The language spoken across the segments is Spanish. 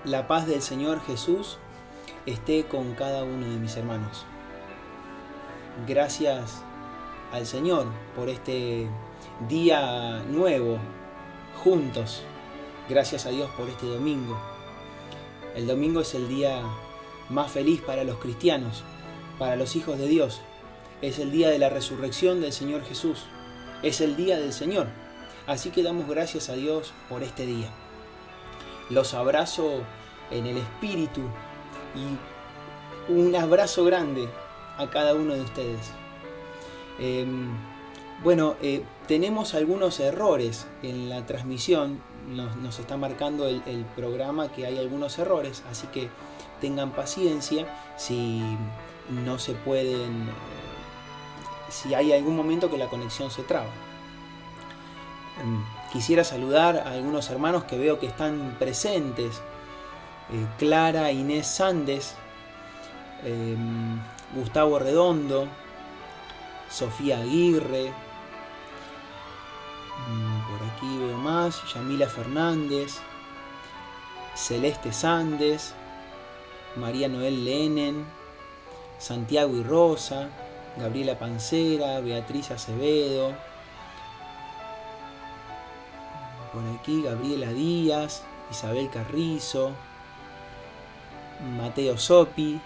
La paz del Señor Jesús esté con cada uno de mis hermanos. Gracias al Señor por este día nuevo, juntos. Gracias a Dios por este domingo. El domingo es el día más feliz para los cristianos, para los hijos de Dios. Es el día de la resurrección del Señor Jesús. Es el día del Señor. Así que damos gracias a Dios por este día. Los abrazo en el espíritu y un abrazo grande a cada uno de ustedes. Tenemos algunos errores en la transmisión. Nos está marcando el programa que hay algunos errores, así que tengan paciencia si no se pueden, si hay algún momento que la conexión se traba. Quisiera saludar a algunos hermanos que veo que están presentes. Clara Inés Sandes, Gustavo Redondo, Sofía Aguirre, por aquí veo más, Yamila Fernández, Celeste Sandes, María Noel Lenen, Santiago y Rosa, Gabriela Pancera, Beatriz Acevedo, por aquí Gabriela Díaz, Isabel Carrizo, Mateo Sopi,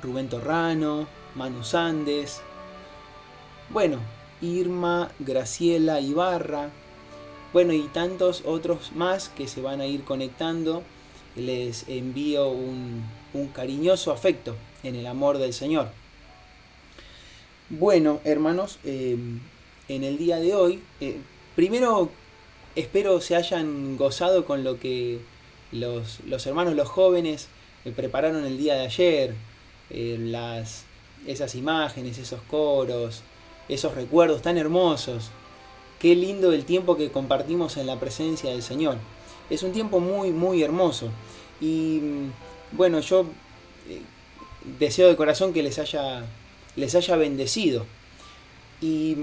Rubén Torrano, Manu Sandes, Irma Graciela Ibarra, y tantos otros más que se van a ir conectando. Les envío un cariñoso afecto en el amor del Señor. Hermanos, en el día de hoy, primero espero se hayan gozado con lo que los hermanos, los jóvenes, prepararon el día de ayer. Esas imágenes, esos coros, esos recuerdos tan hermosos. Qué lindo el tiempo que compartimos en la presencia del Señor. Es un tiempo muy, muy hermoso. Y yo deseo de corazón que les haya bendecido. Y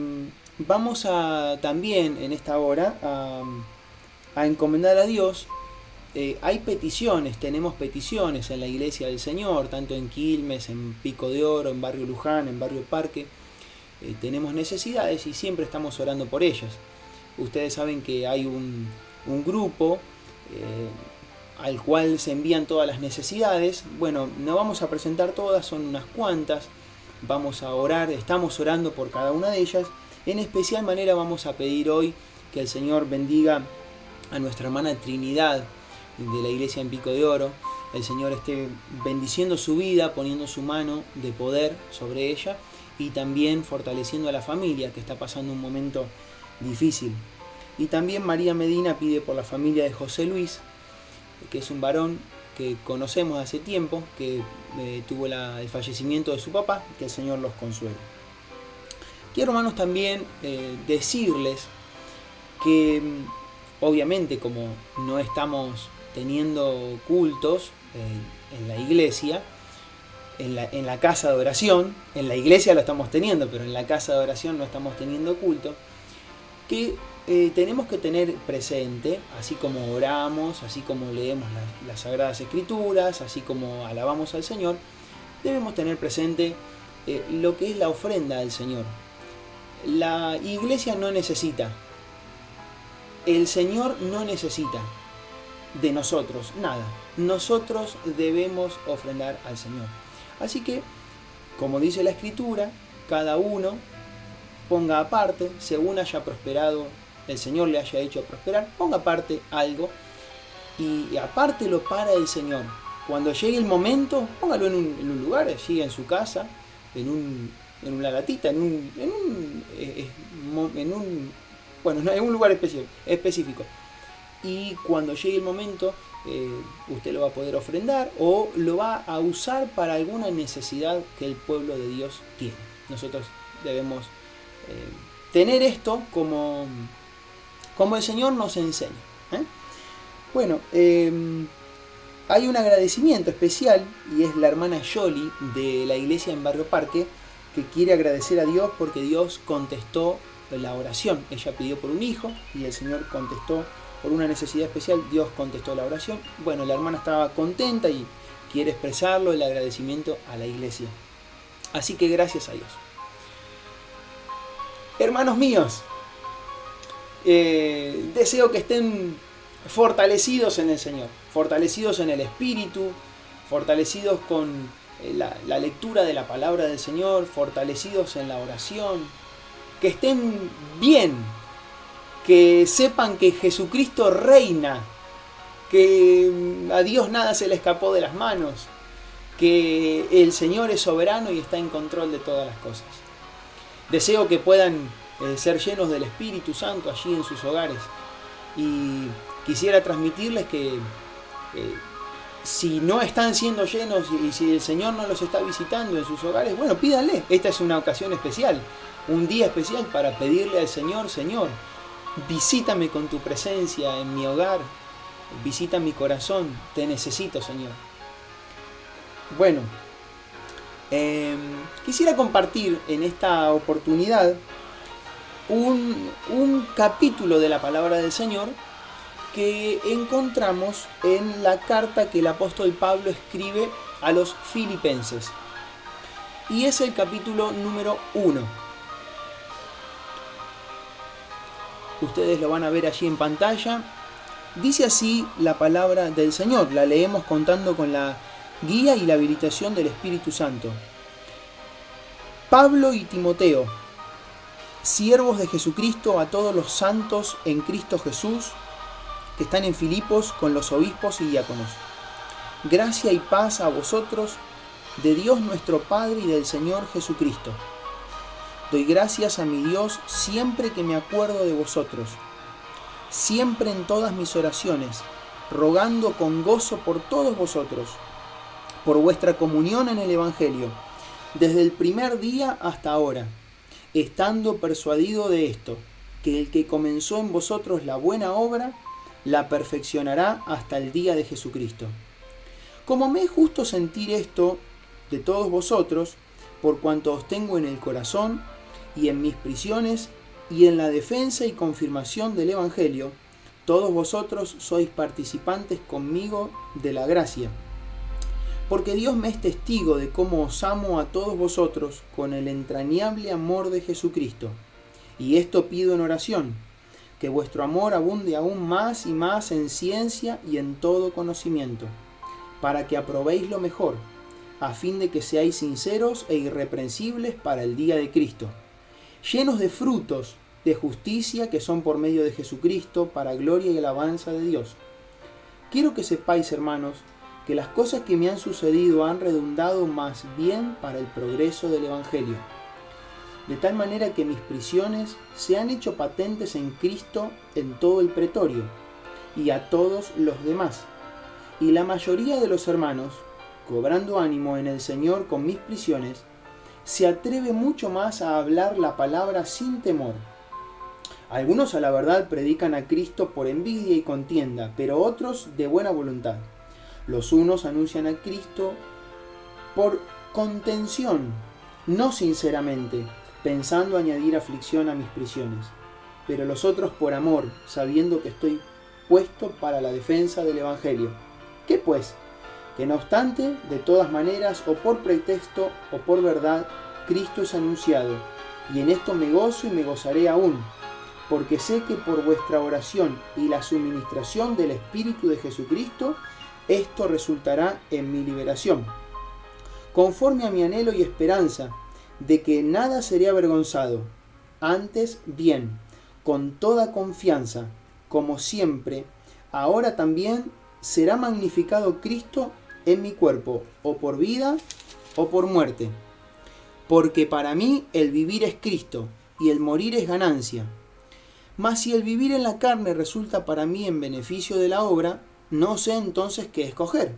vamos también en esta hora a encomendar a Dios. Hay peticiones, tenemos peticiones en la Iglesia del Señor, tanto en Quilmes, en Pico de Oro, en Barrio Luján, en Barrio Parque. Tenemos necesidades y siempre estamos orando por ellas. Ustedes saben que hay un grupo al cual se envían todas las necesidades. No vamos a presentar todas, son unas cuantas. Vamos a orar, estamos orando por cada una de ellas. En especial manera vamos a pedir hoy que el Señor bendiga a nuestra hermana Trinidad de la iglesia en Pico de Oro. El Señor esté bendiciendo su vida, poniendo su mano de poder sobre ella y también fortaleciendo a la familia que está pasando un momento difícil. Y también María Medina pide por la familia de José Luis, que es un varón que conocemos hace tiempo, que tuvo el fallecimiento de su papá, que el Señor los consuele. Quiero, hermanos, también decirles que obviamente como no estamos teniendo cultos en la iglesia, en la casa de oración, en la iglesia lo estamos teniendo, pero en la casa de oración no estamos teniendo culto, que tenemos que tener presente, así como oramos, así como leemos las Sagradas Escrituras, así como alabamos al Señor, debemos tener presente lo que es la ofrenda del Señor. La iglesia no necesita, el Señor no necesita de nosotros nada. Nosotros debemos ofrendar al Señor. Así que, como dice la Escritura, cada uno ponga aparte, según haya prosperado, el Señor le haya hecho prosperar, ponga aparte algo y apártelo para el Señor. Cuando llegue el momento, póngalo en un lugar, allí en su casa, en una latita, en un lugar específico. Y cuando llegue el momento, usted lo va a poder ofrendar o lo va a usar para alguna necesidad que el pueblo de Dios tiene. Nosotros debemos tener esto como el Señor nos enseña. Hay un agradecimiento especial y es la hermana Yoli de la iglesia en Barrio Parque que quiere agradecer a Dios porque Dios contestó la oración. Ella pidió por un hijo y el Señor contestó por una necesidad especial, Dios contestó la oración. Bueno, la hermana estaba contenta y quiere expresarlo, el agradecimiento a la iglesia. Así que gracias a Dios. Hermanos míos, deseo que estén fortalecidos en el Señor, fortalecidos en el Espíritu, fortalecidos con la lectura de la palabra del Señor, fortalecidos en la oración, que estén bien, que sepan que Jesucristo reina, que a Dios nada se le escapó de las manos, que el Señor es soberano y está en control de todas las cosas. Deseo que puedan ser llenos del Espíritu Santo allí en sus hogares, y quisiera transmitirles que si no están siendo llenos y si el Señor no los está visitando en sus hogares, bueno, pídanle. Esta es una ocasión especial, un día especial para pedirle al Señor: Señor, visítame con tu presencia en mi hogar, visita mi corazón, te necesito, Señor. Bueno, quisiera compartir en esta oportunidad un capítulo de la palabra del Señor que encontramos en la carta que el apóstol Pablo escribe a los filipenses. Y es el capítulo número 1. Ustedes lo van a ver allí en pantalla. Dice así la palabra del Señor. La leemos contando con la guía y la habilitación del Espíritu Santo. Pablo y Timoteo, siervos de Jesucristo, a todos los santos en Cristo Jesús, que están en Filipos con los obispos y diáconos. Gracia y paz a vosotros, de Dios nuestro Padre y del Señor Jesucristo. Doy gracias a mi Dios siempre que me acuerdo de vosotros, siempre en todas mis oraciones, rogando con gozo por todos vosotros, por vuestra comunión en el Evangelio, desde el primer día hasta ahora, estando persuadido de esto, que el que comenzó en vosotros la buena obra, la perfeccionará hasta el día de Jesucristo. Como me es justo sentir esto de todos vosotros, por cuanto os tengo en el corazón y en mis prisiones y en la defensa y confirmación del Evangelio, todos vosotros sois participantes conmigo de la gracia. Porque Dios me es testigo de cómo os amo a todos vosotros con el entrañable amor de Jesucristo. Y esto pido en oración, que vuestro amor abunde aún más y más en ciencia y en todo conocimiento, para que aprobéis lo mejor, a fin de que seáis sinceros e irreprensibles para el día de Cristo, llenos de frutos de justicia que son por medio de Jesucristo, para gloria y alabanza de Dios. Quiero que sepáis, hermanos, que las cosas que me han sucedido han redundado más bien para el progreso del Evangelio, de tal manera que mis prisiones se han hecho patentes en Cristo en todo el pretorio y a todos los demás. Y la mayoría de los hermanos, cobrando ánimo en el Señor con mis prisiones, se atreve mucho más a hablar la palabra sin temor. Algunos a la verdad predican a Cristo por envidia y contienda, pero otros de buena voluntad. Los unos anuncian a Cristo por contención, no sinceramente, pensando añadir aflicción a mis prisiones, pero los otros por amor, sabiendo que estoy puesto para la defensa del Evangelio. ¿Qué pues? Que no obstante, de todas maneras, o por pretexto o por verdad, Cristo es anunciado, y en esto me gozo y me gozaré aún, porque sé que por vuestra oración y la suministración del Espíritu de Jesucristo, esto resultará en mi liberación, conforme a mi anhelo y esperanza, de que nada seré avergonzado, antes bien, con toda confianza, como siempre, ahora también será magnificado Cristo en mi cuerpo, o por vida o por muerte. Porque para mí el vivir es Cristo, y el morir es ganancia. Mas si el vivir en la carne resulta para mí en beneficio de la obra, no sé entonces qué escoger,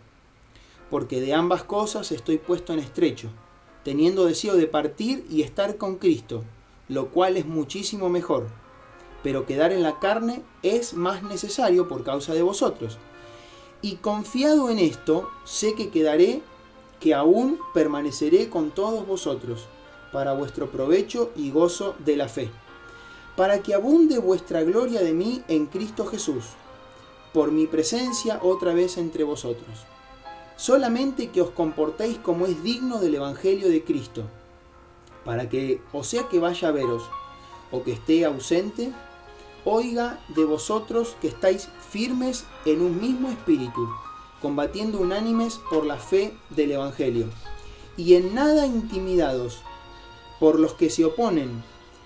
porque de ambas cosas estoy puesto en estrecho, teniendo deseo de partir y estar con Cristo, lo cual es muchísimo mejor, pero quedar en la carne es más necesario por causa de vosotros. Y confiado en esto, sé que quedaré, que aún permaneceré con todos vosotros, para vuestro provecho y gozo de la fe, para que abunde vuestra gloria de mí en Cristo Jesús. por mi presencia otra vez entre vosotros. Solamente que os comportéis como es digno del Evangelio de Cristo, para que, o sea que vaya a veros, o que esté ausente, oiga de vosotros que estáis firmes en un mismo espíritu, combatiendo unánimes por la fe del Evangelio, y en nada intimidados por los que se oponen,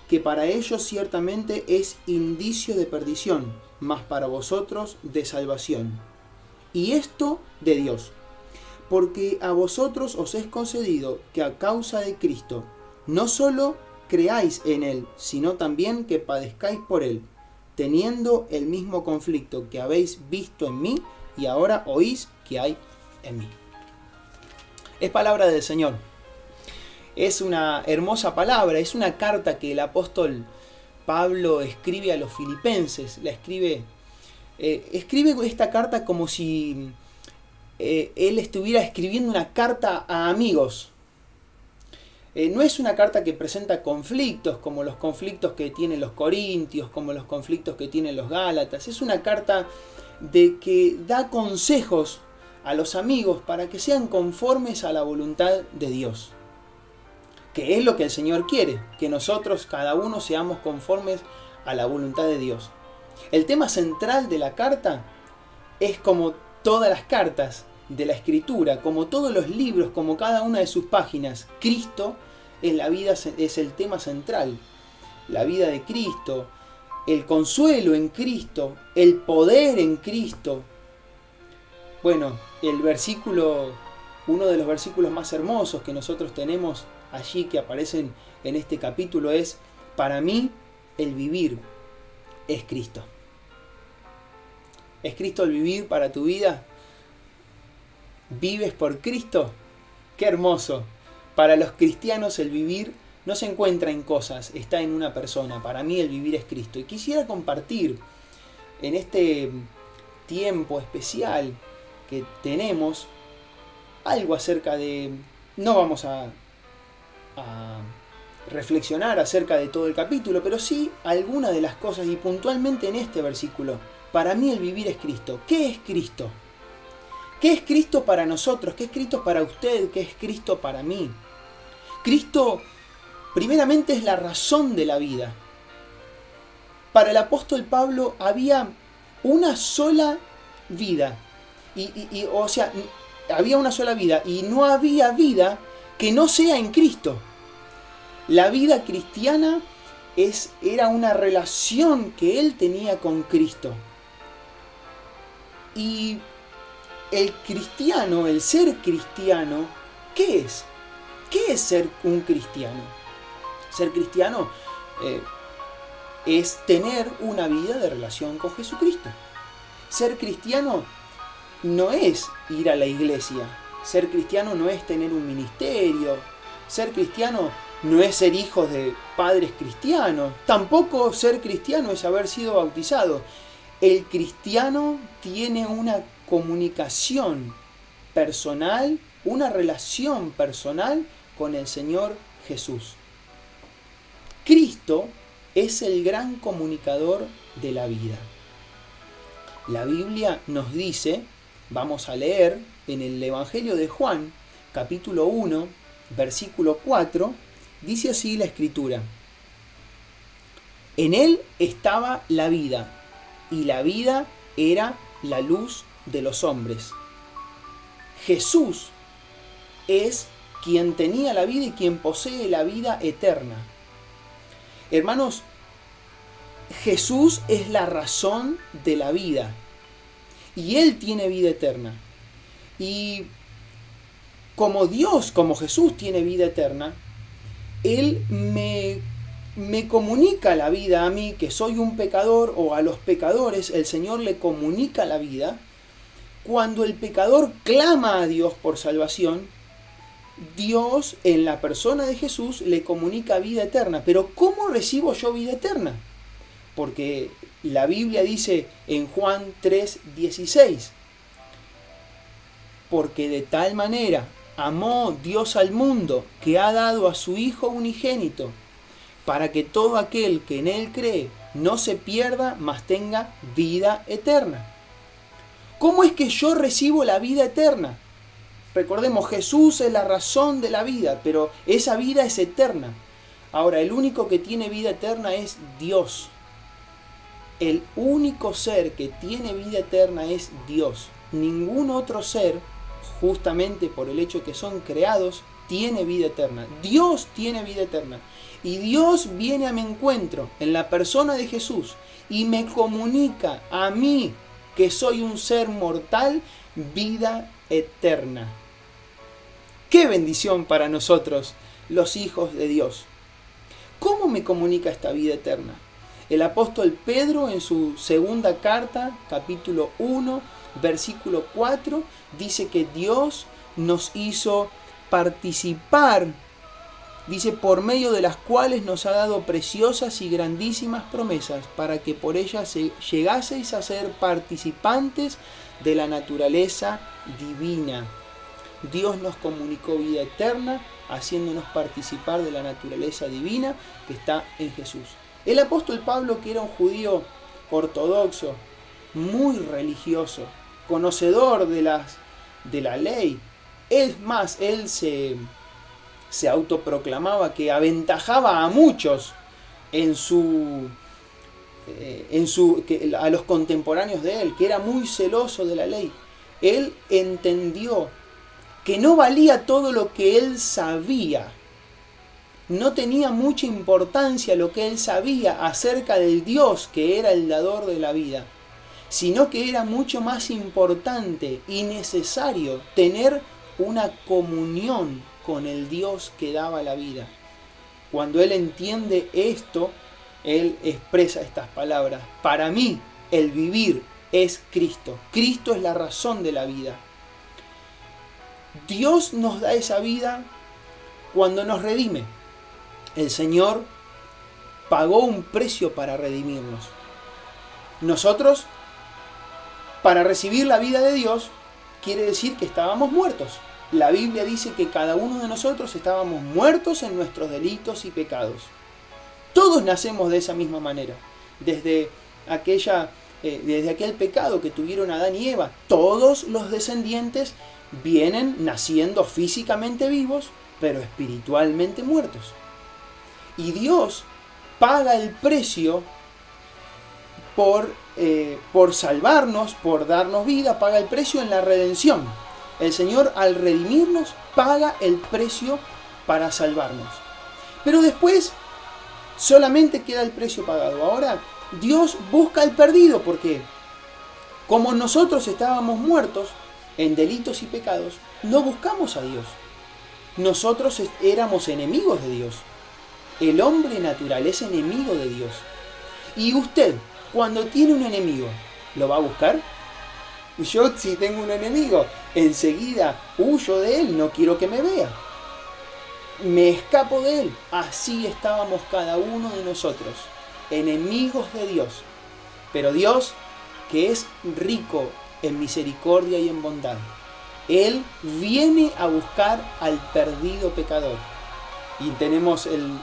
que para ellos ciertamente es indicio de perdición, mas para vosotros de salvación. Y esto de Dios, porque a vosotros os es concedido que a causa de Cristo no solo creáis en Él, sino también que padezcáis por Él, teniendo el mismo conflicto que habéis visto en mí y ahora oís que hay en mí. Es palabra del Señor. Es una hermosa palabra, es una carta que el apóstol Pablo escribe a los filipenses. Escribe esta carta como si él estuviera escribiendo una carta a amigos. No es una carta que presenta conflictos como los conflictos que tienen los corintios, como los conflictos que tienen los gálatas. Es una carta de que da consejos a los amigos para que sean conformes a la voluntad de Dios. Que es lo que el Señor quiere, que nosotros cada uno seamos conformes a la voluntad de Dios. El tema central de la carta es como todas las cartas de la Escritura, como todos los libros, como cada una de sus páginas. Cristo en la vida es el tema central. La vida de Cristo, el consuelo en Cristo, el poder en Cristo. Bueno, uno de los versículos más hermosos que nosotros tenemos allí que aparecen en este capítulo es: para mí el vivir es Cristo. ¿Es Cristo el vivir para tu vida? ¿Vives por Cristo? ¡Qué hermoso! Para los cristianos el vivir no se encuentra en cosas, está en una persona. Para mí el vivir es Cristo. Y quisiera compartir en este tiempo especial que tenemos algo acerca de... No vamos a reflexionar acerca de todo el capítulo, pero sí algunas de las cosas, y puntualmente en este versículo. Para mí el vivir es Cristo. ¿Qué es Cristo? ¿Qué es Cristo para nosotros? ¿Qué es Cristo para usted? ¿Qué es Cristo para mí? Cristo, primeramente, es la razón de la vida. Para el apóstol Pablo había una sola vida. O sea, había una sola vida y no había vida que no sea en Cristo. La vida cristiana era una relación que él tenía con Cristo. Y el cristiano, el ser cristiano, ¿qué es? ¿Qué es ser un cristiano? Ser cristiano es tener una vida de relación con Jesucristo. Ser cristiano no es ir a la iglesia. Ser cristiano no es tener un ministerio. Ser cristiano no es ser hijos de padres cristianos. Tampoco ser cristiano es haber sido bautizado. El cristiano tiene una comunicación personal, una relación personal con el Señor Jesús. Cristo es el gran comunicador de la vida. La Biblia nos dice, vamos a leer en el Evangelio de Juan, capítulo 1, versículo 4, dice así la Escritura: en él estaba la vida, y la vida era la luz de los hombres. Jesús es quien tenía la vida y quien posee la vida eterna. Hermanos, Jesús es la razón de la vida y Él tiene vida eterna. Y como Dios, como Jesús tiene vida eterna, Él me comunica la vida a mí, que soy un pecador, o a los pecadores, el Señor le comunica la vida. Cuando el pecador clama a Dios por salvación, Dios, en la persona de Jesús, le comunica vida eterna. Pero ¿cómo recibo yo vida eterna? Porque la Biblia dice en Juan 3:16: porque de tal manera amó Dios al mundo, que ha dado a su Hijo unigénito, para que todo aquel que en Él cree no se pierda, mas tenga vida eterna. ¿Cómo es que yo recibo la vida eterna? Recordemos, Jesús es la razón de la vida, pero esa vida es eterna. Ahora, el único que tiene vida eterna es Dios. El único ser que tiene vida eterna es Dios. Ningún otro ser, justamente por el hecho que son creados, tiene vida eterna. Dios tiene vida eterna. Y Dios viene a mi encuentro en la persona de Jesús y me comunica a mí, que soy un ser mortal, vida eterna. ¡Qué bendición para nosotros, los hijos de Dios! ¿Cómo me comunica esta vida eterna? El apóstol Pedro, en su segunda carta, capítulo 1, versículo 4, dice que Dios nos hizo participar, dice, por medio de las cuales nos ha dado preciosas y grandísimas promesas, para que por ellas llegaseis a ser participantes de la naturaleza divina. Dios nos comunicó vida eterna, haciéndonos participar de la naturaleza divina que está en Jesús. El apóstol Pablo, que era un judío ortodoxo, muy religioso, conocedor de la ley, es más, él se autoproclamaba que aventajaba a muchos a los contemporáneos de él, que era muy celoso de la ley. Él entendió que no valía todo lo que él sabía. No tenía mucha importancia lo que él sabía acerca del Dios que era el dador de la vida, sino que era mucho más importante y necesario tener una comunión con el Dios que daba la vida. Cuando él entiende esto, él expresa estas palabras: para mí el vivir es Cristo. Cristo es la razón de la vida. Dios nos da esa vida cuando nos redime. El Señor pagó un precio para redimirnos. Nosotros, para recibir la vida de Dios, quiere decir que estábamos muertos. La Biblia dice que cada uno de nosotros estábamos muertos en nuestros delitos y pecados. Todos nacemos de esa misma manera. Desde aquel pecado que tuvieron Adán y Eva, todos los descendientes vienen naciendo físicamente vivos, pero espiritualmente muertos. Y Dios paga el precio por salvarnos, por darnos vida, paga el precio en la redención. El Señor, al redimirnos, paga el precio para salvarnos. Pero después solamente queda el precio pagado. Ahora Dios busca al perdido, porque como nosotros estábamos muertos en delitos y pecados, no buscamos a Dios. Nosotros éramos enemigos de Dios. El hombre natural es enemigo de Dios. Y usted, cuando tiene un enemigo, ¿lo va a buscar? Yo, si tengo un enemigo, enseguida huyo de él, no quiero que me vea. Me escapo de él. Así estábamos cada uno de nosotros, enemigos de Dios. Pero Dios, que es rico en misericordia y en bondad, Él viene a buscar al perdido pecador. Y tenemos el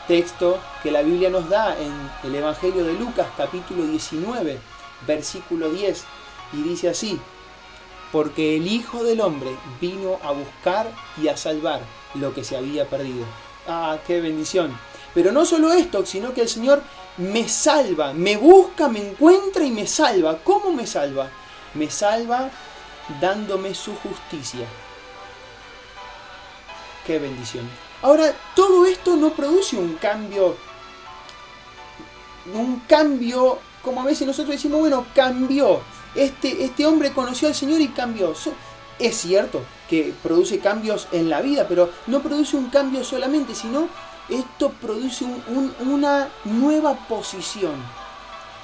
texto que la Biblia nos da en el Evangelio de Lucas, capítulo 19, versículo 10, y dice así: porque el Hijo del Hombre vino a buscar y a salvar lo que se había perdido. ¡Ah, qué bendición! Pero no solo esto, sino que el Señor me salva, me busca, me encuentra y me salva. ¿Cómo me salva? Me salva dándome su justicia. ¡Qué bendición! Ahora, todo esto no produce un cambio, como a veces nosotros decimos, bueno, cambió. Este hombre conoció al Señor y cambió. Es cierto que produce cambios en la vida, pero no produce un cambio solamente, sino esto produce una nueva posición.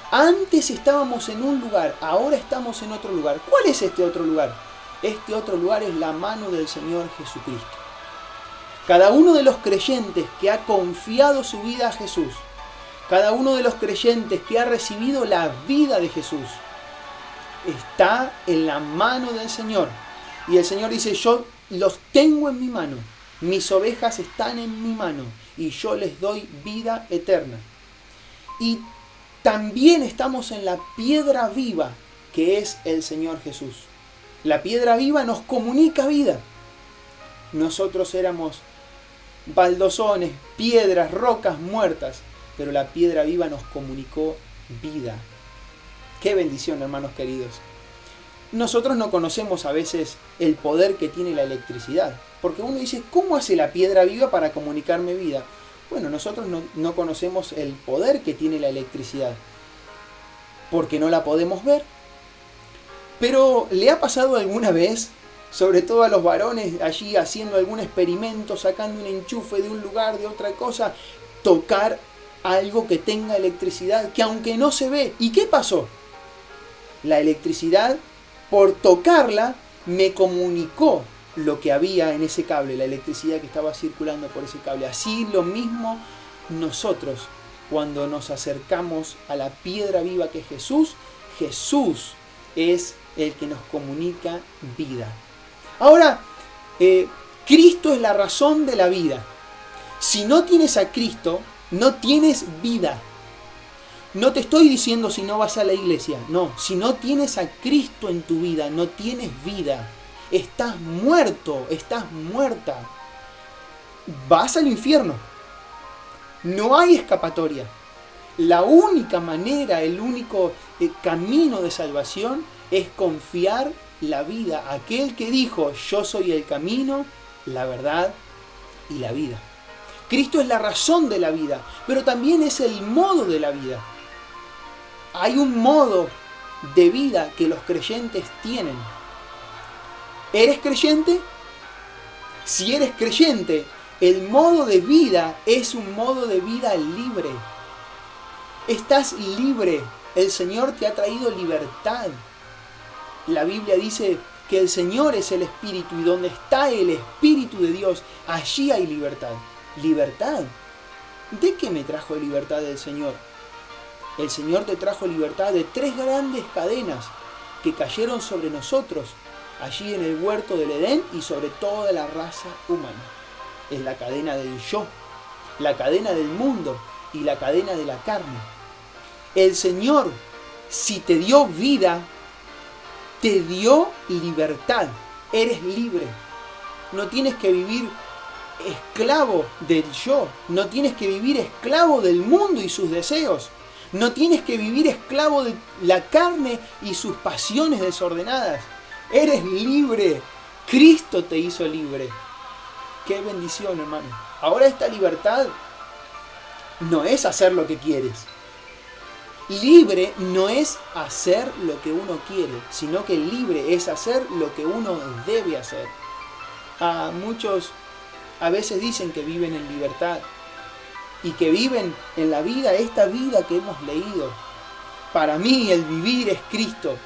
Antes estábamos en un lugar, ahora estamos en otro lugar. ¿Cuál es este otro lugar? Este otro lugar es la mano del Señor Jesucristo. Cada uno de los creyentes que ha confiado su vida a Jesús, cada uno de los creyentes que ha recibido la vida de Jesús, está en la mano del Señor. Y el Señor dice: yo los tengo en mi mano, mis ovejas están en mi mano y yo les doy vida eterna. Y también estamos en la piedra viva que es el Señor Jesús. La piedra viva nos comunica vida. Nosotros éramos baldosones, piedras, rocas muertas, pero la piedra viva nos comunicó vida. Qué bendición, hermanos queridos. Nosotros no conocemos a veces el poder que tiene la electricidad, porque uno dice, ¿cómo hace la piedra viva para comunicarme vida? Bueno, nosotros no conocemos el poder que tiene la electricidad, porque no la podemos ver. Pero ¿le ha pasado alguna vez, sobre todo a los varones allí haciendo algún experimento, sacando un enchufe de un lugar, de otra cosa, tocar algo que tenga electricidad, que aunque no se ve? ¿Y qué pasó? La electricidad, por tocarla, me comunicó lo que había en ese cable, la electricidad que estaba circulando por ese cable. Así lo mismo nosotros, cuando nos acercamos a la piedra viva que es Jesús, Jesús es el que nos comunica vida. Ahora, Cristo es la razón de la vida. Si no tienes a Cristo, no tienes vida. No te estoy diciendo si no vas a la iglesia. No, si no tienes a Cristo en tu vida, no tienes vida. Estás muerto, estás muerta. Vas al infierno. No hay escapatoria. La única manera, el único camino de salvación es confiar la vida a aquel que dijo, yo soy el camino, la verdad y la vida. Cristo es la razón de la vida, pero también es el modo de la vida. Hay un modo de vida que los creyentes tienen. ¿Eres creyente? Si eres creyente, el modo de vida es un modo de vida libre. Estás libre. El Señor te ha traído libertad. La Biblia dice que el Señor es el Espíritu y donde está el Espíritu de Dios, allí hay libertad. ¿Libertad? ¿De qué me trajo libertad el Señor? El Señor te trajo libertad de 3 grandes cadenas que cayeron sobre nosotros, allí en el huerto del Edén y sobre toda la raza humana. Es la cadena del yo, la cadena del mundo y la cadena de la carne. El Señor, si te dio vida, te dio libertad. Eres libre. No tienes que vivir esclavo del yo. No tienes que vivir esclavo del mundo y sus deseos. No tienes que vivir esclavo de la carne y sus pasiones desordenadas. Eres libre. Cristo te hizo libre. Qué bendición, hermano. Ahora esta libertad no es hacer lo que quieres. Libre no es hacer lo que uno quiere, sino que libre es hacer lo que uno debe hacer. Muchos a veces dicen que viven en libertad y que viven en la vida, esta vida que hemos leído. Para mí el vivir es Cristo,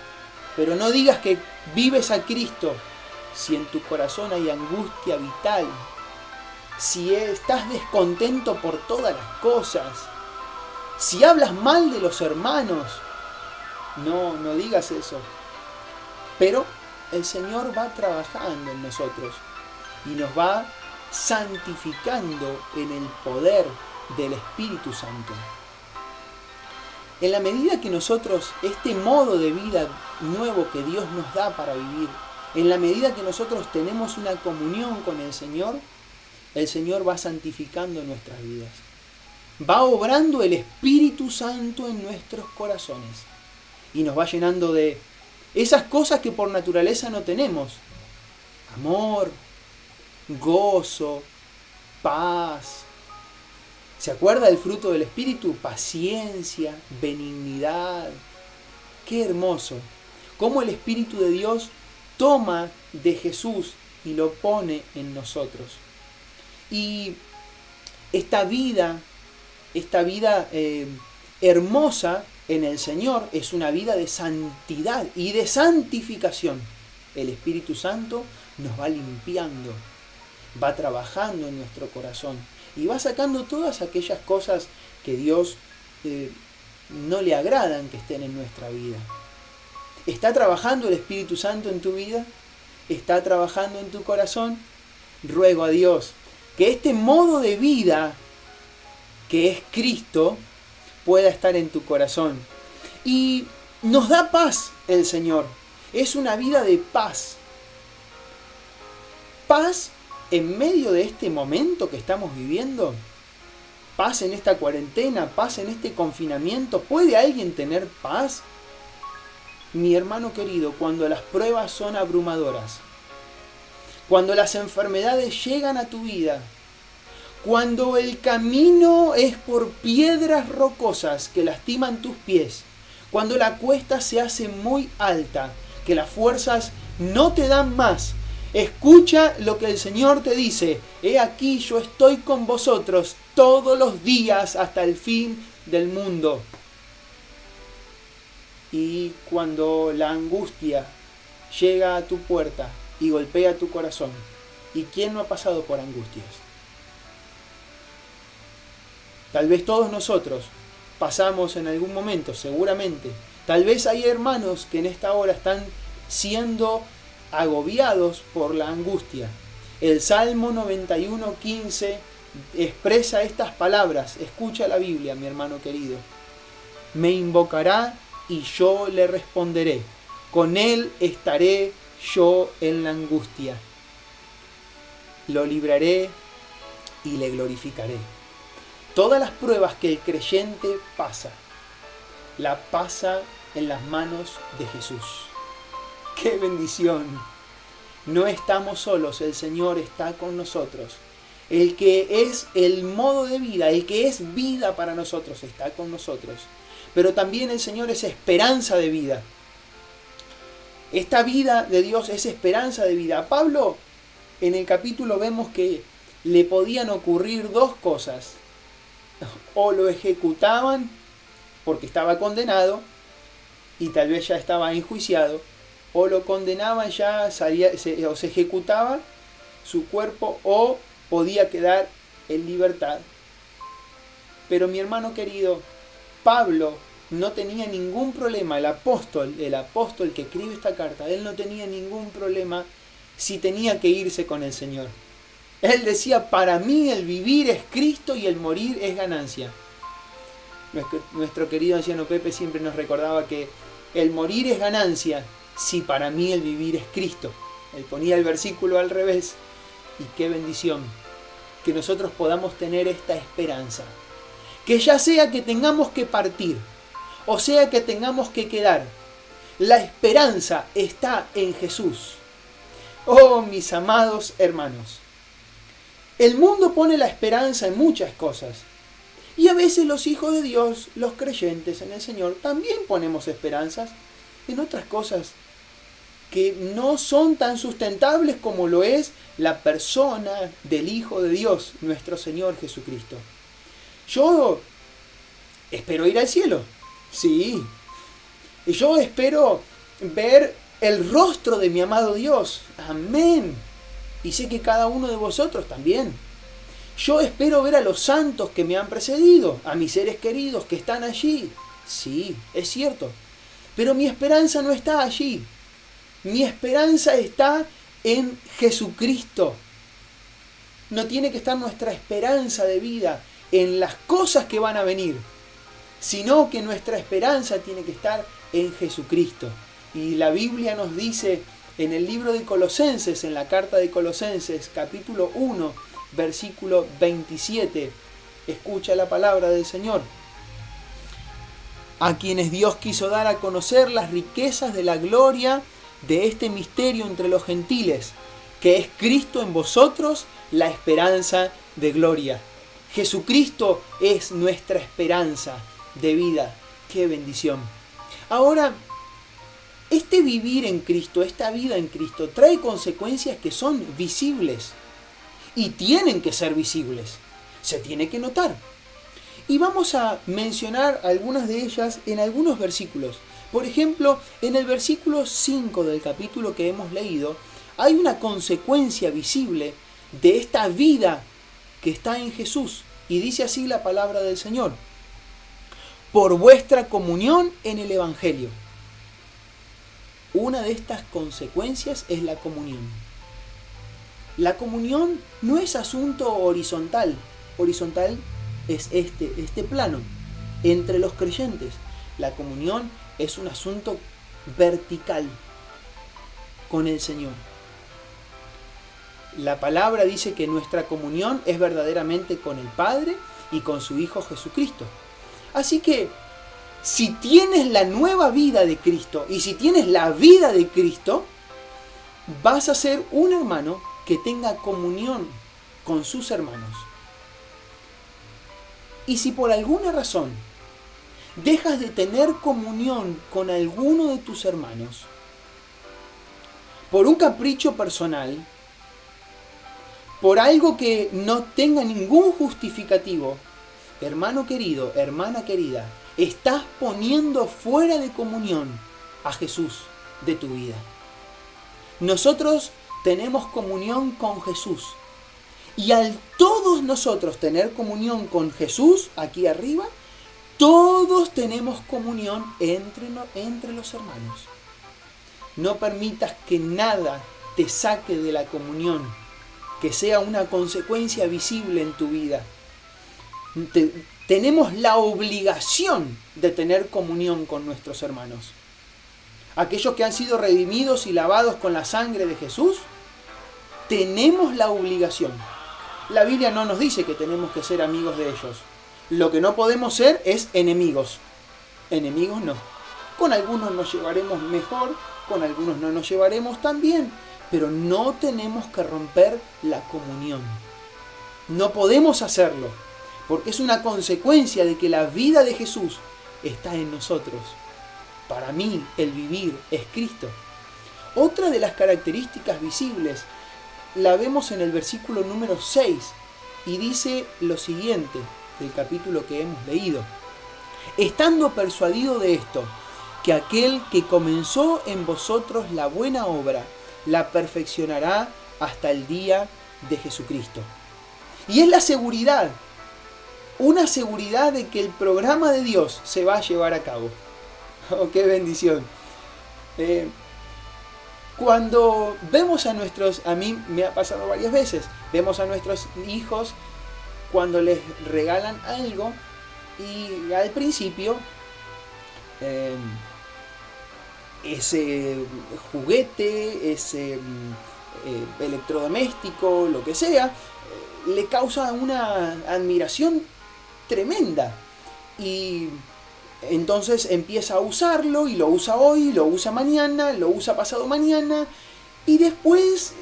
pero no digas que vives a Cristo si en tu corazón hay angustia vital, si estás descontento por todas las cosas, si hablas mal de los hermanos. No digas eso. Pero el Señor va trabajando en nosotros y nos va santificando en el poder del Espíritu Santo. En la medida que nosotros, este modo de vida nuevo que Dios nos da para vivir, en la medida que nosotros tenemos una comunión con el Señor va santificando nuestras vidas. Va obrando el Espíritu Santo en nuestros corazones y nos va llenando de esas cosas que por naturaleza no tenemos. Amor, gozo, paz. ¿Se acuerda del fruto del Espíritu? Paciencia, benignidad. Qué hermoso. Cómo el Espíritu de Dios toma de Jesús y lo pone en nosotros. Y esta vida hermosa en el Señor es una vida de santidad y de santificación. El Espíritu Santo nos va limpiando, va trabajando en nuestro corazón y va sacando todas aquellas cosas que Dios no le agradan que estén en nuestra vida. ¿Está trabajando el Espíritu Santo en tu vida? ¿Está trabajando en tu corazón? Ruego a Dios que este modo de vida que es Cristo pueda estar en tu corazón. Y Nos da paz el Señor. Es una vida de paz. Paz en medio de este momento que estamos viviendo. Paz en esta cuarentena, paz en este confinamiento. ¿Puede alguien tener paz? Mi hermano querido, cuando las pruebas son abrumadoras, cuando las enfermedades llegan a tu vida, cuando el camino es por piedras rocosas que lastiman tus pies, cuando la cuesta se hace muy alta, que las fuerzas no te dan más, escucha lo que el Señor te dice: he aquí yo estoy con vosotros todos los días hasta el fin del mundo. Y cuando la angustia llega a tu puerta y golpea tu corazón, ¿y quién no ha pasado por angustias? Tal vez todos nosotros pasamos en algún momento, seguramente. Tal vez hay hermanos que en esta hora están siendo agobiados por la angustia. El Salmo 91:15 expresa estas palabras. Escucha la Biblia, mi hermano querido. Me invocará y yo le responderé. Con él estaré yo en la angustia. Lo libraré y le glorificaré. Todas las pruebas que el creyente pasa, la pasa en las manos de Jesús. ¡Qué bendición! No estamos solos, el Señor está con nosotros. El que es el modo de vida, el que es vida para nosotros, está con nosotros. Pero también el Señor es esperanza de vida. Esta vida de Dios es esperanza de vida. A Pablo, en el capítulo vemos que le podían ocurrir dos cosas. O lo ejecutaban porque estaba condenado y tal vez ya estaba enjuiciado, o lo condenaban ya, o se ejecutaba su cuerpo, o podía quedar en libertad. Pero mi hermano querido, Pablo no tenía ningún problema, el apóstol que escribe esta carta, él no tenía ningún problema si tenía que irse con el Señor. Él decía: para mí el vivir es Cristo y el morir es ganancia. Nuestro querido anciano Pepe siempre nos recordaba que el morir es ganancia si para mí el vivir es Cristo. Él ponía el versículo al revés. Y qué bendición que nosotros podamos tener esta esperanza. Que ya sea que tengamos que partir, o sea que tengamos que quedar, la esperanza está en Jesús. Oh, mis amados hermanos. El mundo pone la esperanza en muchas cosas. Y a veces los hijos de Dios, los creyentes en el Señor, también ponemos esperanzas en otras cosas que no son tan sustentables como lo es la persona del Hijo de Dios, nuestro Señor Jesucristo. Yo espero ir al cielo, sí. Y yo espero ver el rostro de mi amado Dios, amén. Y sé que cada uno de vosotros también. Yo espero ver a los santos que me han precedido, a mis seres queridos que están allí. Sí, es cierto. Pero mi esperanza no está allí. Mi esperanza está en Jesucristo. No tiene que estar nuestra esperanza de vida en las cosas que van a venir, sino que nuestra esperanza tiene que estar en Jesucristo. Y la Biblia nos dice en el libro de Colosenses, en la carta de Colosenses, capítulo 1, versículo 27, escucha la palabra del Señor. A quienes Dios quiso dar a conocer las riquezas de la gloria de este misterio entre los gentiles, que es Cristo en vosotros, la esperanza de gloria. Jesucristo es nuestra esperanza de vida. ¡Qué bendición! Ahora, este vivir en Cristo, esta vida en Cristo, trae consecuencias que son visibles y tienen que ser visibles. Se tiene que notar. Y vamos a mencionar algunas de ellas en algunos versículos. Por ejemplo, en el versículo 5 del capítulo que hemos leído, hay una consecuencia visible de esta vida que está en Jesús. Y dice así la palabra del Señor: por vuestra comunión en el Evangelio. Una de estas consecuencias es la comunión. La comunión no es asunto horizontal. Horizontal es este plano, entre los creyentes. La comunión es un asunto vertical con el Señor. La palabra dice que nuestra comunión es verdaderamente con el Padre y con su Hijo Jesucristo. Así que, si tienes la nueva vida de Cristo y si tienes la vida de Cristo, vas a ser un hermano que tenga comunión con sus hermanos. Y si por alguna razón dejas de tener comunión con alguno de tus hermanos, por un capricho personal, por algo que no tenga ningún justificativo, hermano querido, hermana querida, estás poniendo fuera de comunión a Jesús de tu vida. Nosotros tenemos comunión con Jesús. Y al todos nosotros tener comunión con Jesús aquí arriba, todos tenemos comunión entre los hermanos. No permitas que nada te saque de la comunión, que sea una consecuencia visible en tu vida. Tenemos la obligación de tener comunión con nuestros hermanos. Aquellos que han sido redimidos y lavados con la sangre de Jesús, tenemos la obligación. La Biblia no nos dice que tenemos que ser amigos de ellos. Lo que no podemos ser es enemigos. Enemigos no. Con algunos nos llevaremos mejor, con algunos no nos llevaremos tan bien, pero no tenemos que romper la comunión. No podemos hacerlo, porque es una consecuencia de que la vida de Jesús está en nosotros. Para mí, el vivir es Cristo. Otra de las características visibles la vemos en el versículo número 6 y dice lo siguiente del capítulo que hemos leído. Estando persuadido de esto, que aquel que comenzó en vosotros la buena obra, la perfeccionará hasta el día de Jesucristo. Y es la seguridad, una seguridad de que el programa de Dios se va a llevar a cabo. ¡Oh, qué bendición! Cuando vemos a mí me ha pasado varias veces, vemos a nuestros hijos cuando les regalan algo y al principio ese juguete, ese electrodoméstico, lo que sea, le causa una admiración tremenda y entonces empieza a usarlo y lo usa hoy, lo usa mañana, lo usa pasado mañana y después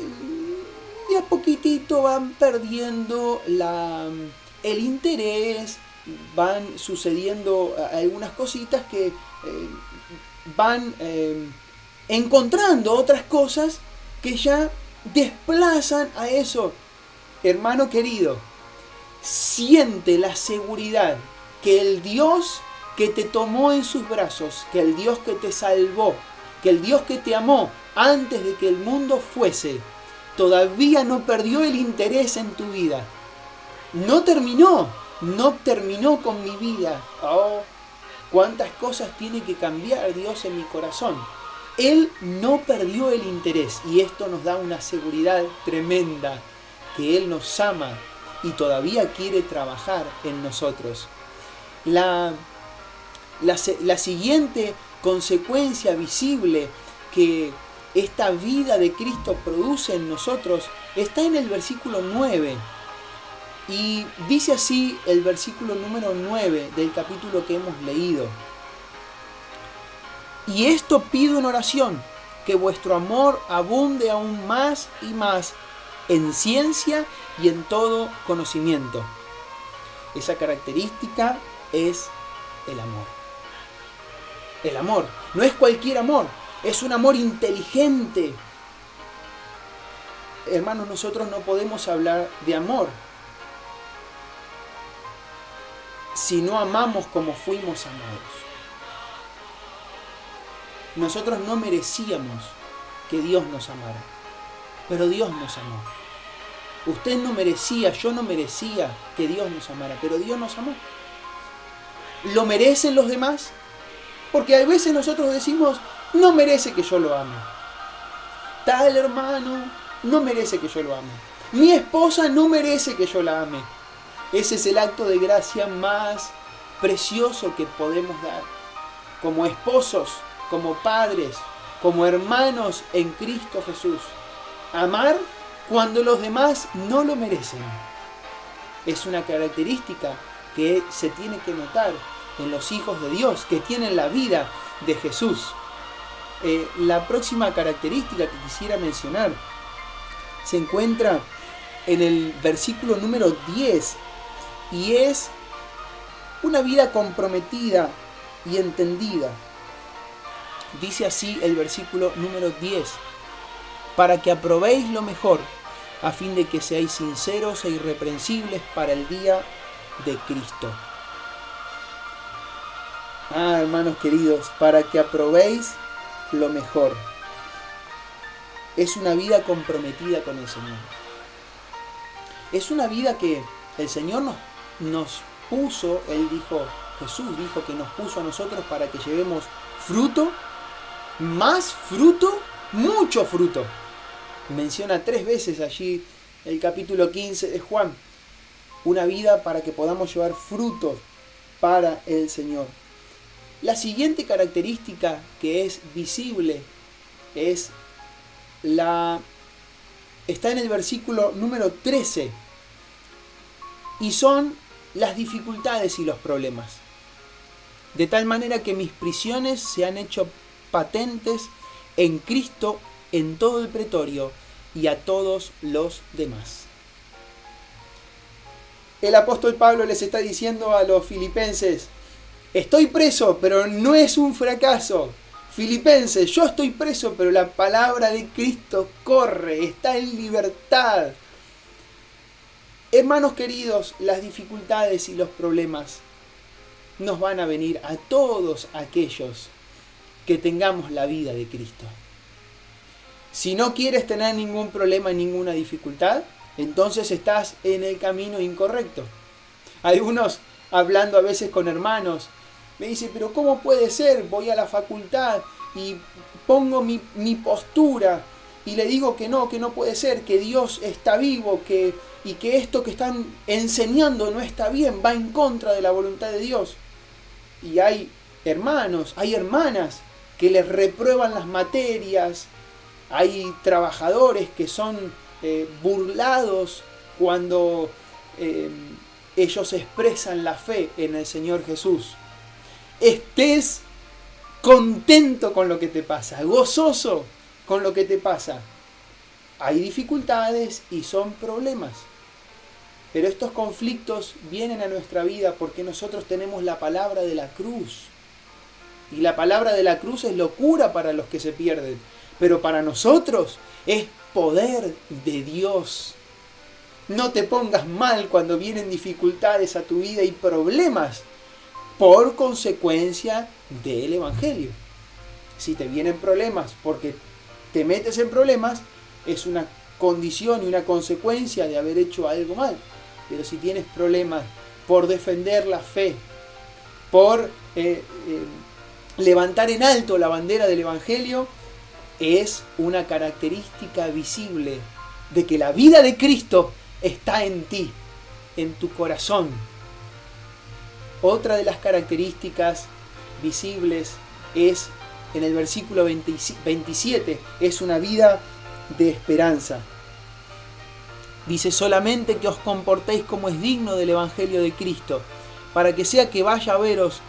de a poquitito van perdiendo el interés, van sucediendo algunas cositas que van encontrando otras cosas que ya desplazan a eso. Hermano querido, siente la seguridad que el Dios que te tomó en sus brazos, que el Dios que te salvó, que el Dios que te amó antes de que el mundo fuese, todavía no perdió el interés en tu vida. No terminó con mi vida. Oh, cuántas cosas tiene que cambiar Dios en mi corazón. Él no perdió el interés y esto nos da una seguridad tremenda, que Él nos ama y todavía quiere trabajar en nosotros. La siguiente consecuencia visible que esta vida de Cristo produce en nosotros está en el versículo 9. Y dice así el versículo número 9 del capítulo que hemos leído. Y esto pido en oración, que vuestro amor abunde aún más y más en ciencia y en todo conocimiento. Esa característica es el amor. El amor no es cualquier amor, es un amor inteligente. Hermanos, nosotros no podemos hablar de amor si no amamos como fuimos amados. Nosotros no merecíamos que Dios nos amara, pero Dios nos amó. Usted no merecía, yo no merecía que Dios nos amara, pero Dios nos amó. ¿Lo merecen los demás? Porque a veces nosotros decimos, no merece que yo lo ame. Tal hermano no merece que yo lo ame. Mi esposa no merece que yo la ame. Ese es el acto de gracia más precioso que podemos dar. como esposos, como padres, como hermanos en Cristo Jesús. Amar cuando los demás no lo merecen. Es una característica que se tiene que notar en los hijos de Dios, que tienen la vida de Jesús. La próxima característica que quisiera mencionar se encuentra en el versículo número 10 y es una vida comprometida y entendida. Dice así el versículo número 10: para que aprobéis lo mejor, a fin de que seáis sinceros e irreprensibles para el día de Cristo. Hermanos queridos, para que aprobéis lo mejor. Es una vida comprometida con el Señor. Es una vida que el Señor nos puso, Jesús dijo que nos puso a nosotros para que llevemos fruto, más fruto, mucho fruto. Menciona 3 veces allí el capítulo 15 de Juan. Una vida para que podamos llevar frutos para el Señor. La siguiente característica que es visible está en el versículo número 13 y son las dificultades y los problemas. De tal manera que mis prisiones se han hecho patentes en Cristo en todo el pretorio y a todos los demás. El apóstol Pablo les está diciendo a los filipenses: estoy preso, pero no es un fracaso. Filipenses, yo estoy preso, pero la palabra de Cristo corre, está en libertad. Hermanos queridos, las dificultades y los problemas nos van a venir a todos aquellos que tengamos la vida de Cristo. Si no quieres tener ningún problema, ninguna dificultad, entonces estás en el camino incorrecto. Algunos, hablando a veces con hermanos, me dicen: pero ¿cómo puede ser? Voy a la facultad y pongo mi postura y le digo que no puede ser, que Dios está vivo, y que esto que están enseñando no está bien, va en contra de la voluntad de Dios. Y hay hermanos, hay hermanas que les reprueban las materias, hay trabajadores que son burlados cuando ellos expresan la fe en el Señor Jesús. Estés contento con lo que te pasa, gozoso con lo que te pasa. Hay dificultades y son problemas, pero estos conflictos vienen a nuestra vida porque nosotros tenemos la palabra de la cruz. Y la palabra de la cruz es locura para los que se pierden, pero para nosotros es poder de Dios. No te pongas mal cuando vienen dificultades a tu vida y problemas por consecuencia del Evangelio. Si te vienen problemas porque te metes en problemas, es una condición y una consecuencia de haber hecho algo mal. Pero si tienes problemas por defender la fe, por levantar en alto la bandera del Evangelio, es una característica visible de que la vida de Cristo está en ti, en tu corazón. Otra de las características visibles es, en el versículo 27, es una vida de esperanza. Dice: solamente que os comportéis como es digno del Evangelio de Cristo, para que sea que vaya a veros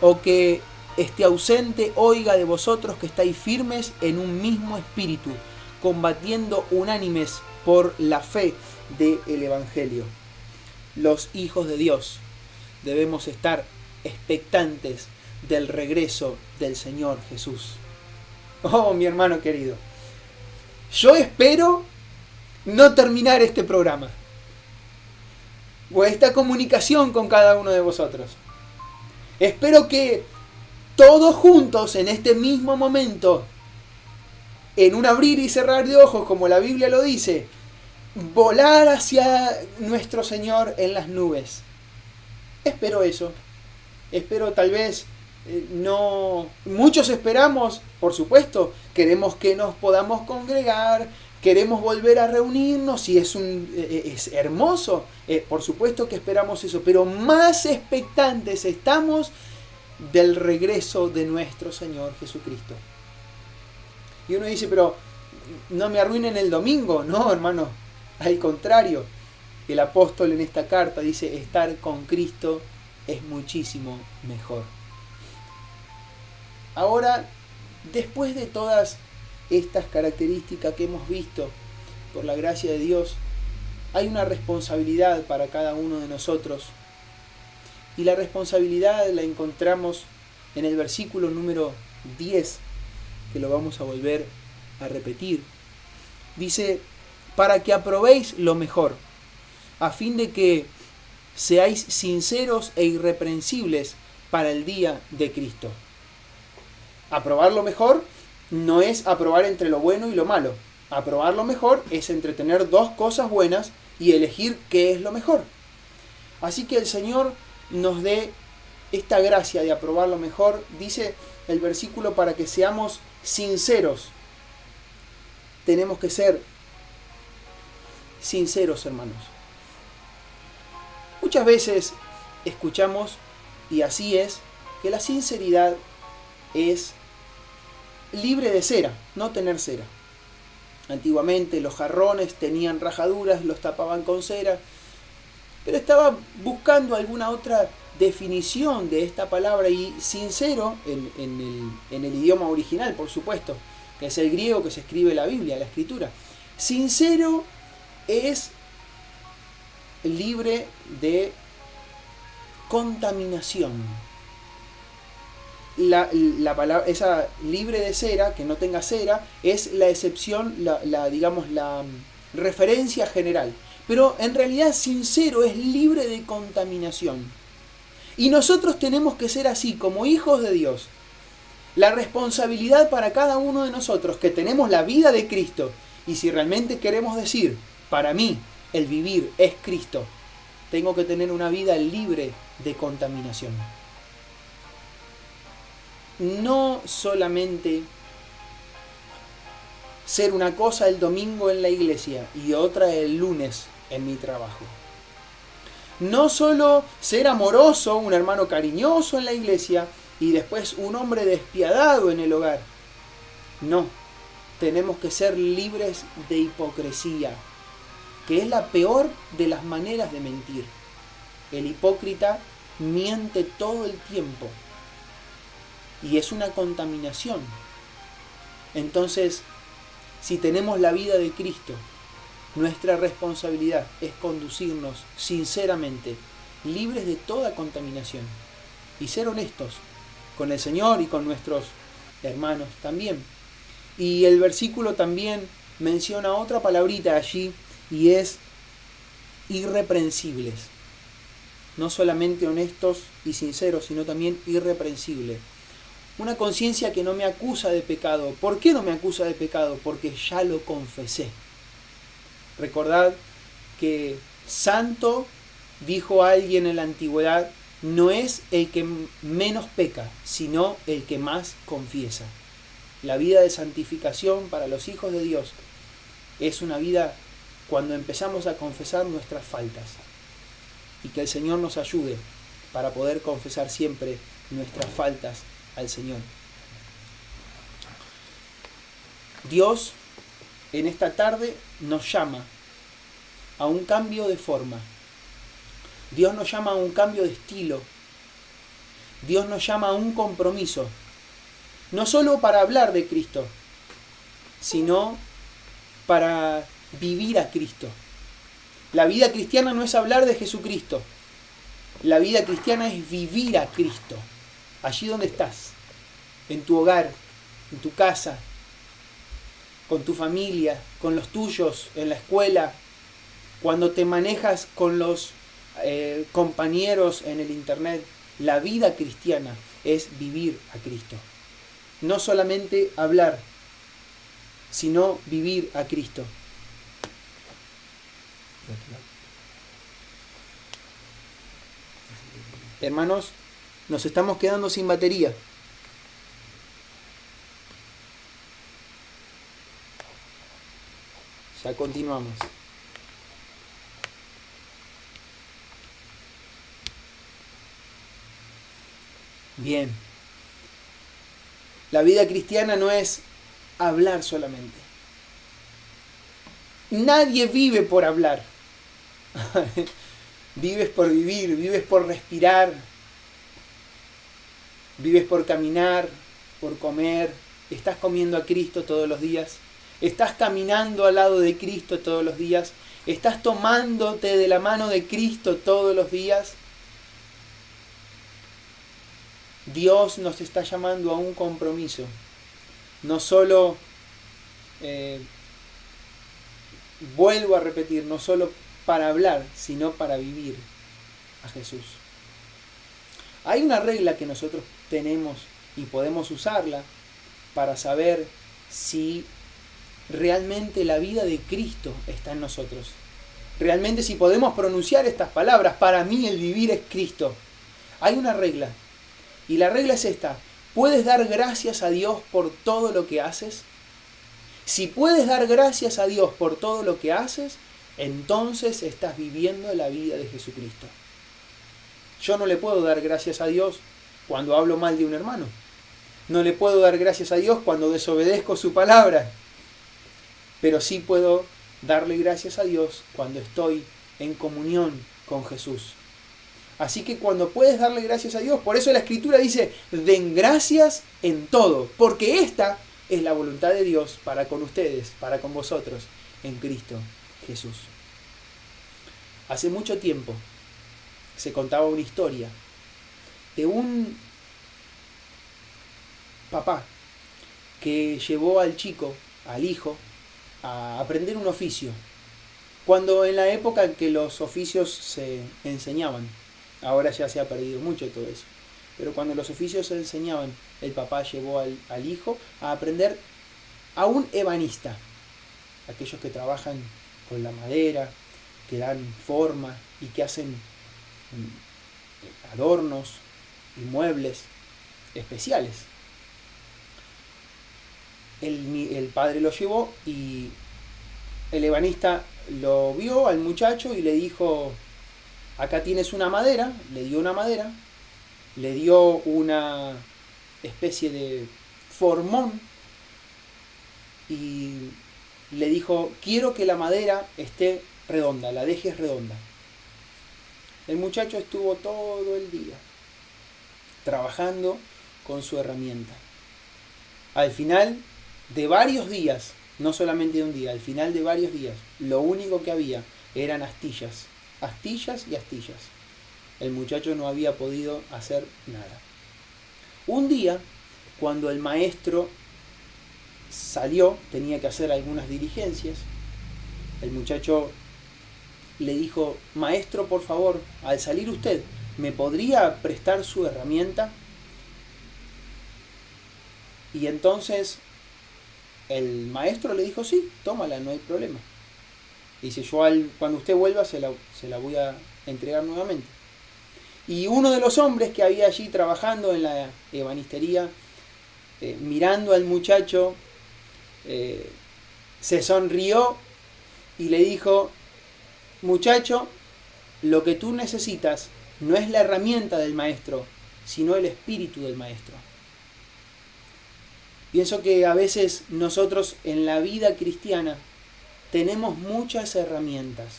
o que esté ausente, oiga de vosotros que estáis firmes en un mismo espíritu, combatiendo unánimes por la fe del Evangelio. Los hijos de Dios debemos estar expectantes del regreso del Señor Jesús. Oh, mi hermano querido, yo espero no terminar este programa o esta comunicación con cada uno de vosotros. Espero que todos juntos en este mismo momento, en un abrir y cerrar de ojos, como la Biblia lo dice, volar hacia nuestro Señor en las nubes. Espero eso. Espero tal vez no... Muchos esperamos, por supuesto, queremos que nos podamos congregar, queremos volver a reunirnos y es hermoso. Por supuesto que esperamos eso, pero más expectantes estamos del regreso de nuestro Señor Jesucristo. Y uno dice, pero no me arruinen el domingo. No, hermano, al contrario. El apóstol en esta carta dice, estar con Cristo es muchísimo mejor. Ahora, después de todas estas características que hemos visto, por la gracia de Dios, hay una responsabilidad para cada uno de nosotros. Y la responsabilidad la encontramos en el versículo número 10, que lo vamos a volver a repetir. Dice, para que aprobéis lo mejor, a fin de que seáis sinceros e irreprensibles para el día de Cristo. Aprobar lo mejor no es aprobar entre lo bueno y lo malo. Aprobar lo mejor es entre tener dos cosas buenas y elegir qué es lo mejor. Así que el Señor nos dé esta gracia de aprobar lo mejor. Dice el versículo, para que seamos sinceros. Tenemos que ser sinceros, hermanos. Muchas veces escuchamos, y así es, que la sinceridad es libre de cera, no tener cera. Antiguamente los jarrones tenían rajaduras, los tapaban con cera, pero estaba buscando alguna otra definición de esta palabra, y sincero, en el idioma original, por supuesto, que es el griego que se escribe la Biblia, la Escritura. Sincero es libre de contaminación. La palabra, esa libre de cera, que no tenga cera, es la excepción, digamos, la referencia general. Pero en realidad sincero es libre de contaminación. Y nosotros tenemos que ser así, como hijos de Dios. La responsabilidad para cada uno de nosotros, que tenemos la vida de Cristo, y si realmente queremos decir, para mí, el vivir es Cristo, tengo que tener una vida libre de contaminación. No solamente ser una cosa el domingo en la iglesia y otra el lunes en mi trabajo. No solo ser amoroso, un hermano cariñoso en la iglesia y después un hombre despiadado en el hogar. No, tenemos que ser libres de hipocresía, que es la peor de las maneras de mentir. El hipócrita miente todo el tiempo y es una contaminación. Entonces, si tenemos la vida de Cristo, nuestra responsabilidad es conducirnos sinceramente, libres de toda contaminación, y ser honestos con el Señor y con nuestros hermanos también. Y el versículo también menciona otra palabrita allí, y es irreprensibles. No solamente honestos y sinceros, sino también irreprensibles. Una conciencia que no me acusa de pecado. ¿Por qué no me acusa de pecado? Porque ya lo confesé. Recordad que santo, dijo alguien en la antigüedad, no es el que menos peca, sino el que más confiesa. La vida de santificación para los hijos de Dios es una vida cuando empezamos a confesar nuestras faltas. Y que el Señor nos ayude para poder confesar siempre nuestras faltas al Señor. Dios en esta tarde nos llama a un cambio de forma. Dios nos llama a un cambio de estilo. Dios nos llama a un compromiso. No solo para hablar de Cristo, sino para vivir a Cristo. La vida cristiana no es hablar de Jesucristo. La vida cristiana es vivir a Cristo. Allí donde estás, en tu hogar, en tu casa, con tu familia, con los tuyos, en la escuela, cuando te manejas con los compañeros en el internet. La vida cristiana es vivir a Cristo. No solamente hablar, sino vivir a Cristo. Hermanos, nos estamos quedando sin batería. Ya continuamos. Bien, la vida cristiana no es hablar solamente. Nadie vive por hablar. Vives por vivir, vives por respirar, vives por caminar, por comer. Estás comiendo a Cristo todos los días. Estás caminando al lado de Cristo todos los días. Estás tomándote de la mano de Cristo todos los días. Dios nos está llamando a un compromiso. No solo, vuelvo a repetir, no solo para hablar, sino para vivir a Jesús. Hay una regla que nosotros tenemos y podemos usarla para saber si realmente la vida de Cristo está en nosotros. Realmente si podemos pronunciar estas palabras, para mí el vivir es Cristo. Hay una regla. Y la regla es esta: ¿puedes dar gracias a Dios por todo lo que haces? Si puedes dar gracias a Dios por todo lo que haces, entonces estás viviendo la vida de Jesucristo. Yo no le puedo dar gracias a Dios cuando hablo mal de un hermano. No le puedo dar gracias a Dios cuando desobedezco su palabra. Pero sí puedo darle gracias a Dios cuando estoy en comunión con Jesús. Así que cuando puedes darle gracias a Dios, por eso la Escritura dice, den gracias en todo, porque esta es la voluntad de Dios para con ustedes, para con vosotros, en Cristo Jesús. Hace mucho tiempo se contaba una historia de un papá que llevó al chico, al hijo, a aprender un oficio, cuando en la época en que los oficios se enseñaban. Ahora ya se ha perdido mucho todo eso. Pero cuando los oficios se enseñaban, el papá llevó al hijo a aprender a un ebanista. Aquellos que trabajan con la madera, que dan forma y que hacen adornos y muebles especiales. El padre lo llevó y el ebanista lo vio al muchacho y le dijo: acá tienes una madera. Le dio una madera, le dio una especie de formón y le dijo: quiero que la madera esté redonda, la dejes redonda. El muchacho estuvo todo el día trabajando con su herramienta. Al final de varios días, no solamente de un día, al final de varios días, lo único que había eran astillas. Astillas y astillas. El muchacho no había podido hacer nada. Un día, cuando el maestro salió, tenía que hacer algunas diligencias, el muchacho le dijo: maestro, por favor, al salir usted, ¿me podría prestar su herramienta? Y entonces el maestro le dijo: sí, tómala, no hay problema. Dice: yo cuando usted vuelva se la voy a entregar nuevamente. Y uno de los hombres que había allí trabajando en la ebanistería, mirando al muchacho, se sonrió y le dijo: muchacho, lo que tú necesitas no es la herramienta del maestro, sino el espíritu del maestro. Pienso que a veces nosotros en la vida cristiana tenemos muchas herramientas.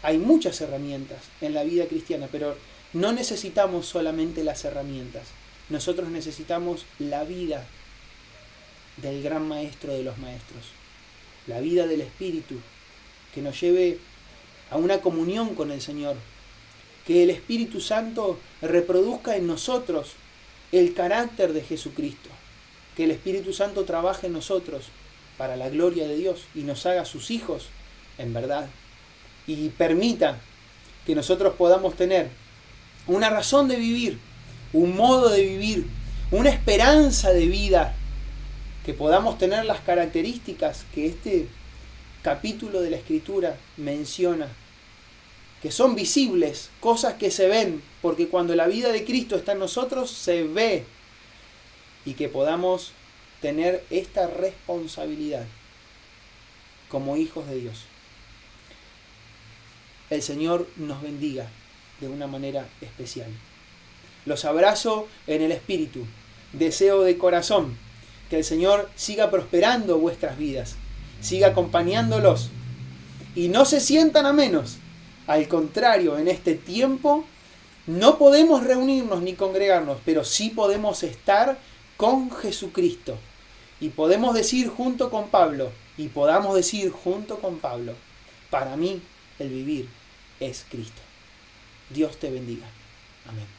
Hay muchas herramientas en la vida cristiana, pero no necesitamos solamente las herramientas. Nosotros necesitamos la vida del gran maestro de los maestros, la vida del Espíritu, que nos lleve a una comunión con el Señor, que el Espíritu Santo reproduzca en nosotros el carácter de Jesucristo, que el Espíritu Santo trabaje en nosotros para la gloria de Dios y nos haga sus hijos en verdad, y permita que nosotros podamos tener una razón de vivir, un modo de vivir, una esperanza de vida, que podamos tener las características que este capítulo de la Escritura menciona, que son visibles, cosas que se ven, porque cuando la vida de Cristo está en nosotros, se ve, y que podamos tener esta responsabilidad como hijos de Dios. El Señor nos bendiga de una manera especial. Los abrazo en el Espíritu. Deseo de corazón que el Señor siga prosperando vuestras vidas, siga acompañándolos y no se sientan a menos. Al contrario, en este tiempo no podemos reunirnos ni congregarnos, pero sí podemos estar con Jesucristo. Y podemos decir junto con Pablo, para mí el vivir es Cristo. Dios te bendiga. Amén.